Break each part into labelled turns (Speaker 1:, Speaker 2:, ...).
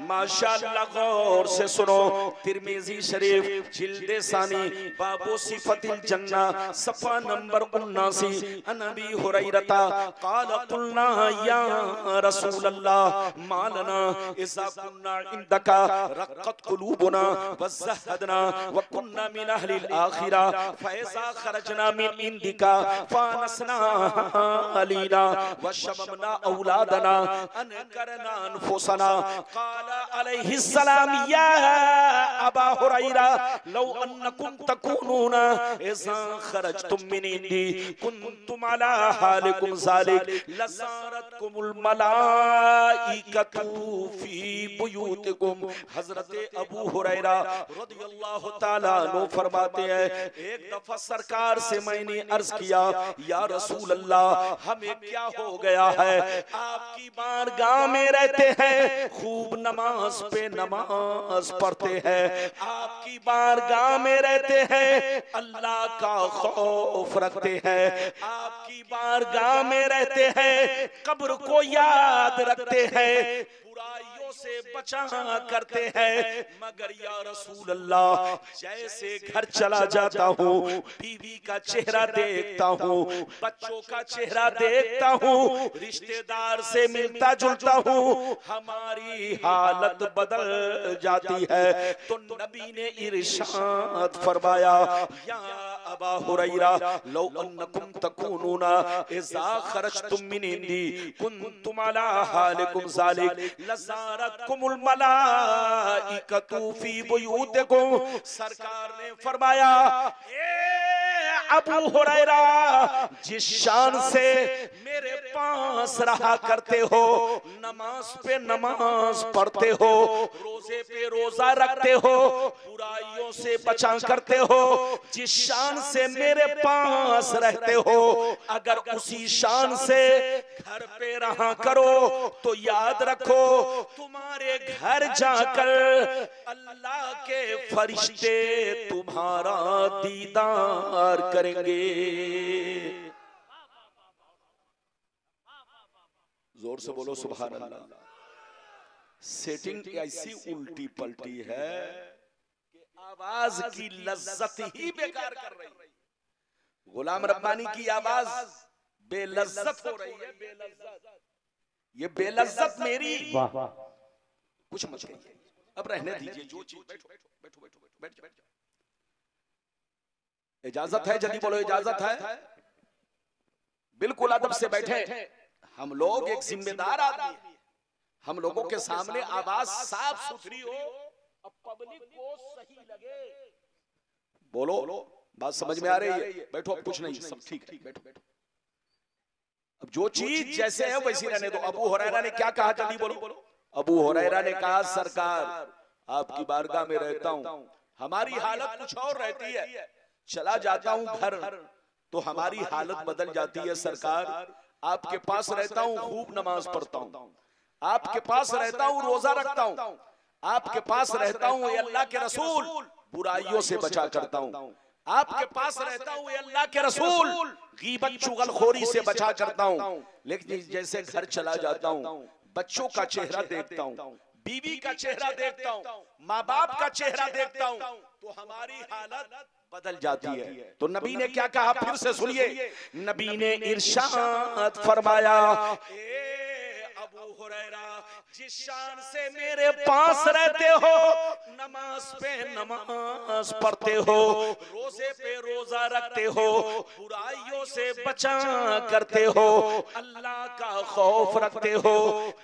Speaker 1: माशाअल्लाह गौर से सुनो, तिरमिजी शरीफ जिल्दे सानी बाबू सिफतिल जन्ना सफा नंबर 79। अनबी हुरैरता क़ाल क़ुलना या रसूल अल्लाह मालना इज़ा कुन्ना इंदका रक़्क़त क़ुलूबुना वज़हदना व कुन्ना मिन अहलिल आखिरा फ़इज़ा खरजना मिन इंदिका फ़ानसना अलीना व शममना औलादना अनकरना अनफुसना। क़ाल अलैहिस्सलाम या अबा हुरैरा लौ अन्नकुम तकूनूना इज़ा खरजतुम मिन इंदी कुन्तुम अला हालिकुम ज़ालिक लज़ारतकुमुल मलाइकतु फी बुयूतिकुम। हज़रत अबू हुरैरा रज़ियल्लाहु ताला अन्हु फरमाते हैं, एक दफा सरकार से मैंने अर्ज किया, या रसूल अल्लाह हमें क्या हो गया है, आपकी बारगाह में रहते हैं, खूब नमाज पे नमाज पढ़ते हैं, आपकी बारगाह में रहते हैं, अल्लाह का खौफ रखते हैं, आपकी बारगाह में रहते हैं, कब्र को याद रखते हैं, बुराइयों से बचा करते हैं, मगर या रसूल अल्लाह जैसे घर चला जाता हूँ, बीवी का चेहरा देखता हूँ, बच्चों का चेहरा देखता हूँ, रिश्तेदार से मिलता जुलता हूँ, हमारी हालत बदल जाती है। तो नबी ने इरशाद फरमाया, या अबा हुरैरा लौ अन्नकुम तकूनूना इज़ा खरजतुम मिन इंदी कुन्तुम अला हालिकुम ज़ालिक लज़ारतकुमुल मलाइकतु फी बुयूतिकुम। सरकार ने फरमाया, अबू हुरैरा जिस शान से मेरे पास रहा करते हो, नमाज पे नमाज पढ़ते हो, रोजे पे रोजा रखते हो, बुराइयों से बचा करते हो, जिस शान से मेरे पास रहते हो, अगर उसी शान से घर पे रहा करो तो याद रखो तुम्हारे घर जाकर अल्लाह के फरिश्ते तुम्हारा दीदार करेंगे। जोर से बोलो सुभान अल्लाह। सेटिंग ऐसी उल्टी पलटी है कि आवाज की लज्जत ही बेकार कर रही है। गुलाम रब्बानी की आवाज बेलज्जत हो रही है, बेलज्जत। ये बेलज्जत मेरी कुछ मत कहिए, अब रहने दीजिए, जो चीज बैठो बैठो बैठो बैठो बैठ जाओ। इजाजत है, जल्दी बोलो इजाजत है। बिल्कुल अदब से बैठे। हम लोग एक जिम्मेदार आदमी, हम लोगों के सामने आवाज साफ सुथरी हो, अब पब्लिक को सही लगे। बोलो, बात समझ में आ रही है? बैठो, अब कुछ नहीं, सब ठीक है, बैठो बैठो। अब जो चीज जैसे है वैसी रहने दो। अबू हुरैरा ने क्या कहा, जल्दी बोलो। अबू हुरैरा ने कहा, सरकार आपकी बारगाह में रहता हूं, हमारी हालत कुछ और रहती है, चला जाता हूं घर तो हमारी हालत बदल जाती है। सरकार आपके पास रहता हूं, खूब नमाज पढ़ता हूं, आपके पास रहता हूं, रोजा रखता हूं, आपके पास रहता हूं, ये अल्लाह के रसूल बुराइयों से बचा करता हूं, आपके पास रहता हूं, ये अल्लाह के रसूल गीबत चुगलखोरी से बचा करता हूं। लेकिन जैसे घर चला जाता हूं, बच्चों का चेहरा देखता हूं, बीवी का चेहरा देखता हूं, माँ बाप का चेहरा देखता हूं, तो हमारी हालत बदल जाती है। तो नबी ने क्या कहा, फिर से सुनिए। नबी ने इरशाद फरमाया, अबू हुरैरा जिस शान से मेरे पास रहते हो, नमाज पे नमाज पढ़ते हो, रोजे पे रोजा रखते हो, बुराइयों से बचा करते हो, अल्लाह का खौफ रखते हो,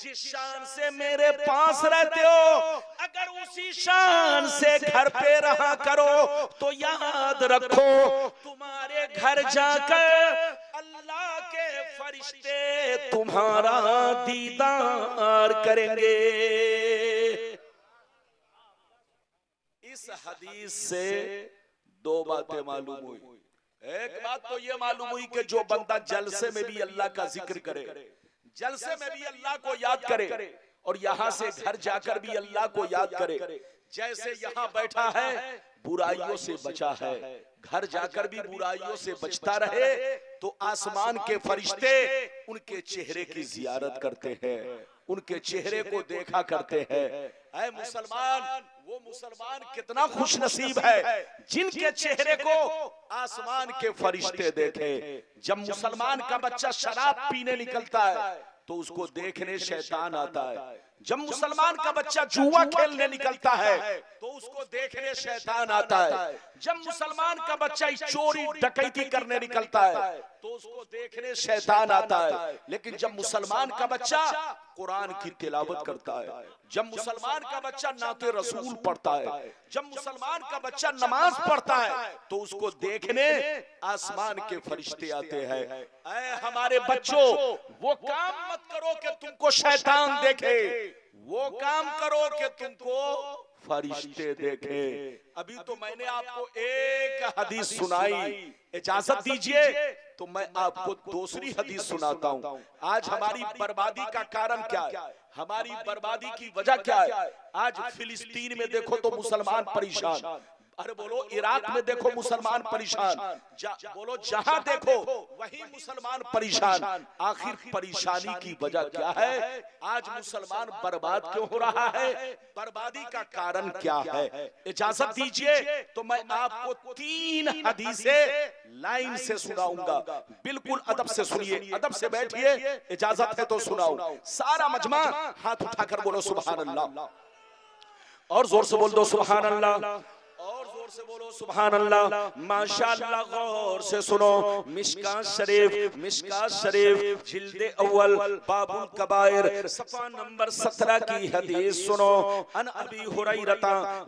Speaker 1: जिस शान से मेरे पास रहते हो, अगर उसी शान से घर पे रहा करो तो याद रखो तुम्हारे घर जाकर अल्लाह के फरिश्ते तुम्हारा दीदार करेंगे। इस हदीस से दो बातें मालूम हुई। एक बात तो ये मालूम हुई कि जो बंदा जलसे में भी अल्लाह का जिक्र करे, जलसे में भी अल्लाह को याद करे, और यहाँ से घर जाकर भी अल्लाह को याद करे, जैसे यहाँ बैठा है बुराइयों से बचा है, घर जाकर भी बुराइयों से बचता रहे, तो आसमान के फरिश्ते उनके चेहरे की जियारत करते हैं, उनके चेहरे को देखा करते हैं। ऐ मुसलमान, वो मुसलमान कितना खुश नसीब है जिनके चेहरे को आसमान के फरिश्ते देखे। जब मुसलमान का बच्चा शराब पीने निकलता है तो उसको देखने शैतान आता है। जब मुसलमान का बच्चा जुआ खेलने निकलता है तो उसको देखने शैतान आता है। जब मुसलमान का बच्चा चोरी डकैती करने निकलता है तो उसको देखने शैतान आता है। लेकिन जब मुसलमान का बच्चा कुरान की तिलावत करता है, जब मुसलमान का बच्चा नाते रसूल पढ़ता है, जब मुसलमान का बच्चा नमाज पढ़ता है तो उसको देखने आसमान के फरिश्ते आते हैं। ऐ हमारे बच्चों, वो काम मत करो कि तुमको शैतान देखे, वो काम करो कि तुमको फरिश्ते देखे। अभी तो मैंने आपको एक हदीस सुनाई, इजाजत दीजिए तो मैं आपको दूसरी हदीस सुनाता हूं। आज हमारी बर्बादी का कारण क्या है, हमारी बर्बादी की वजह क्या है? आज फिलिस्तीन में देखो तो मुसलमान परेशान, अरे बोलो इराक में देखो मुसलमान परेशान, बोलो जहां देखो वही मुसलमान परेशान। आखिर परेशानी की वजह क्या है? आज मुसलमान बर्बाद क्यों हो रहा है? बर्बादी का कारण क्या है? इजाजत दीजिए तो मैं आपको 3 हदीसें लाइन से सुनाऊंगा। बिल्कुल अदब से सुनिए, अदब से बैठिए, इजाजत है तो सुनाऊं। सारा मजमा हाथ उठाकर बोलो सुभान अल्लाह, और जोर से बोल दो सुभान अल्लाह, और जोर से बोलो सुभान अल्लाह। माशाअल्लाह, गौर से सुनो। मिशकात शरीफ, मिशकात शरीफ जिल्दे अव्वल बाबुल कबायर सफा नंबर 17 की हदीस सुनो। अन अबी हुरैरा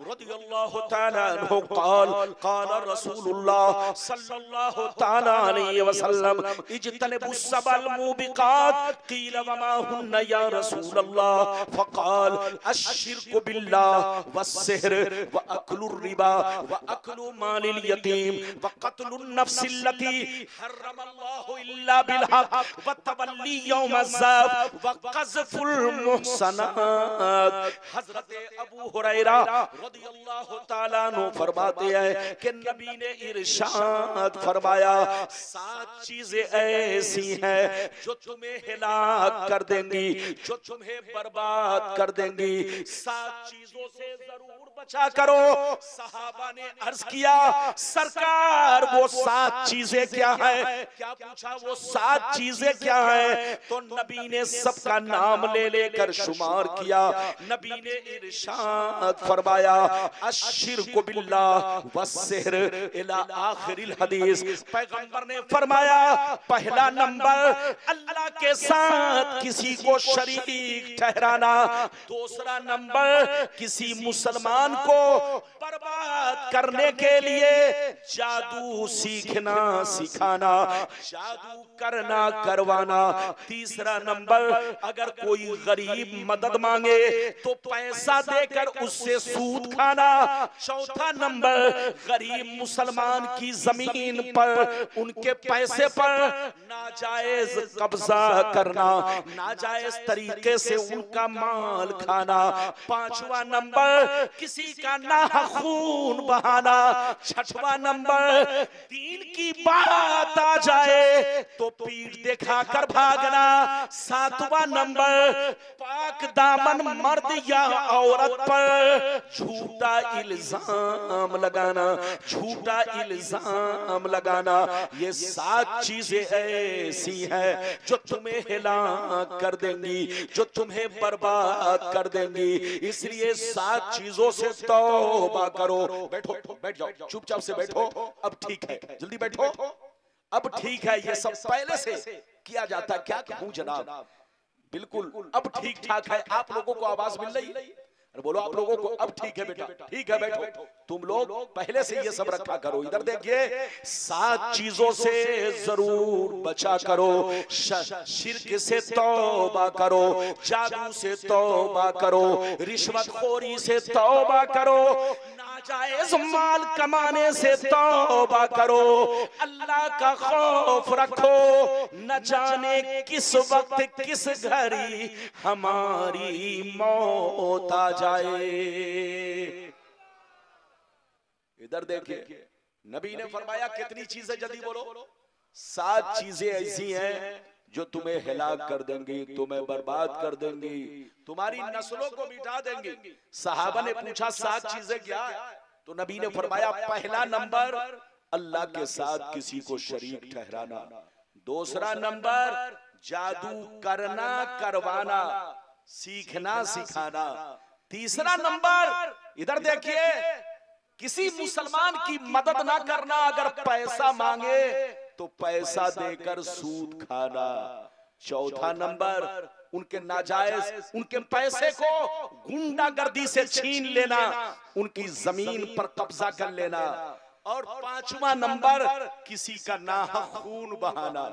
Speaker 1: रदियल्लाहु तआला अन्हु क़ाल क़ाल रसूलुल्लाह सल्लल्लाहु तआला अलैहि वसल्लम इज्तनिबुस सबल मुबिकात क़ील वमा हुन्ना या रसूलल्लाह फ़क़ाल अश्शिरकु बिल्लाह वस्सिhr व अक्लुर रिबा व अक्लु मालिल यतीम व क़त्लुन नफ्सिल्लती हर्रमल्लाहु इल्ला बिल हक़ व तवल्ली यौमज़्ज़ाफ व क़ज़्फ़ुल मुहसनात। हज़रत अबू हुरैरा रदियल्लाहु तआला अन्हु फरमाते हैं कि नबी ने इरशाद फरमाया, 7 चीजें ऐसी हैं जो तुम्हें हिलाक कर देंगी, जो तुम्हें बर्बाद कर देंगी। 7 चीजों से जरूर बचा करो। सहाबा ने अर्ज किया, सरकार वो 7 चीजें क्या है? क्या पूछा? वो 7 चीजें क्या है? तो नबी ने सबका नाम ले लेकर शुमार किया। नबी ने इरशाद फरमाया, अश्शिरकु बिल्लाह वस्सिhr इला आखिरिल हदीस। पैगंबर ने फरमाया, पहला नंबर अल्लाह के साथ किसी को शरीक ठहराना, दूसरा नंबर किसी मुसलमान को बर्बाद करने के लिए जादू सीखना सिखाना, जादू करना करवाना। तीसरा नंबर अगर कोई गरीब मदद मांगे तो पैसा देकर उससे सूद खाना। चौथा नंबर गरीब मुसलमान की जमीन पर, उनके पैसे पर नाजायज कब्जा करना, नाजायज तरीके से उनका माल खाना। पांचवा नंबर किसी का नाखून बहाना। छठवां नंबर दीन की बात आ जाए तो पीठ दिखाकर भागना। सातवां नंबर पाक दामन मर्द या औरत पर झूठा इल्जाम लगाना, झूठा इल्जाम लगाना। ये 7 चीजें ऐसी हैं जो तुम्हें हिलाक कर देंगी, जो तुम्हें बर्बाद कर देंगी। इसलिए 7 चीजों से तौबा करो। बैठो, बैठ जाओ, चुपचाप से बैठो। अब ठीक है, जल्दी बैठो। अब ठीक है, ये सब पहले से किया जाता। क्या कहूं जनाब, बिल्कुल अब ठीक ठाक है। आप लोगों को आवाज मिल रही है? अरे बोलो आप लोगों को अब ठीक है बेटा, ठीक है बैठो। तुम लोग पहले से ये सब रखा करो। इधर देखिए, 7 चीजों से जरूर बचा करो। शिर्क से तौबा करो, जादू से तौबा करो, रिश्वतखोरी से तौबा करो, नाजायज माल कमाने से तौबा करो, अल्लाह का खौफ रखो। न जाने किस वक्त किस घड़ी हमारी मौत आ जाए। इधर देखिए, नबी ने फरमाया कितनी चीजें, जल्दी बोलो। 7 चीजें ऐसी हैं जो तुम्हें हिलाक कर देंगी, तुम्हें बर्बाद कर देंगी, तुम्हारी नस्लों को मिटा देंगी। सहाबा ने पूछा 7 चीजें क्या है? तो नबी ने फरमाया पहला नंबर अल्लाह के साथ किसी को शरीक ठहराना, दूसरा नंबर जादू करना करवाना, सीखना सिखाना, तीसरा नंबर इधर देखिए किसी मुसलमान की मदद ना करना, अगर पैसा मांगे तो पैसा देकर सूद खाना, चौथा नंबर उनके नाजायज उनके पैसे को गुंडागर्दी से छीन लेना, उनकी जमीन पर कब्जा कर लेना, और पांचवा नंबर किसी का नाहक खून बहाना,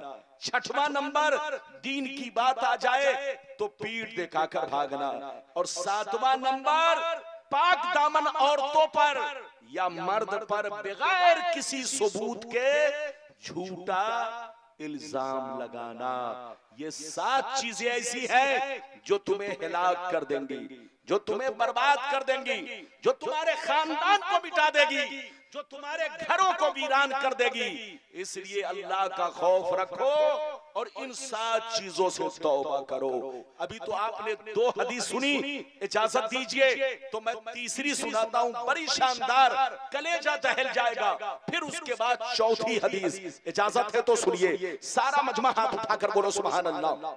Speaker 1: छठवां नंबर दीन की बात आ जाए तो पीठ दिखाकर भागना, और सातवां नंबर पाक दामन औरतों पर या मर्द पर बगैर किसी सबूत के झूठा इल्जाम लगाना। ये 7 चीजें ऐसी हैं जो तुम्हें हिलाक कर देंगी, जो तुम्हें बर्बाद कर देंगी, जो तुम्हारे खानदान को मिटा देगी, जो तुम्हारे घरों को वीरान कर देगी। इसलिए अल्लाह का खौफ रखो और इन 7 चीजों से तौबा करो। अभी तो आपने 2 हदीस सुनी, इजाजत दीजिए तो मैं तीसरी सुनाता हूं, बड़ी शानदार, कलेजा दहल जाएगा। फिर उसके बाद चौथी हदीस, इजाजत है तो सुनिए। सारा मजमा हाथ उठाकर बोलो सुभान अल्लाह।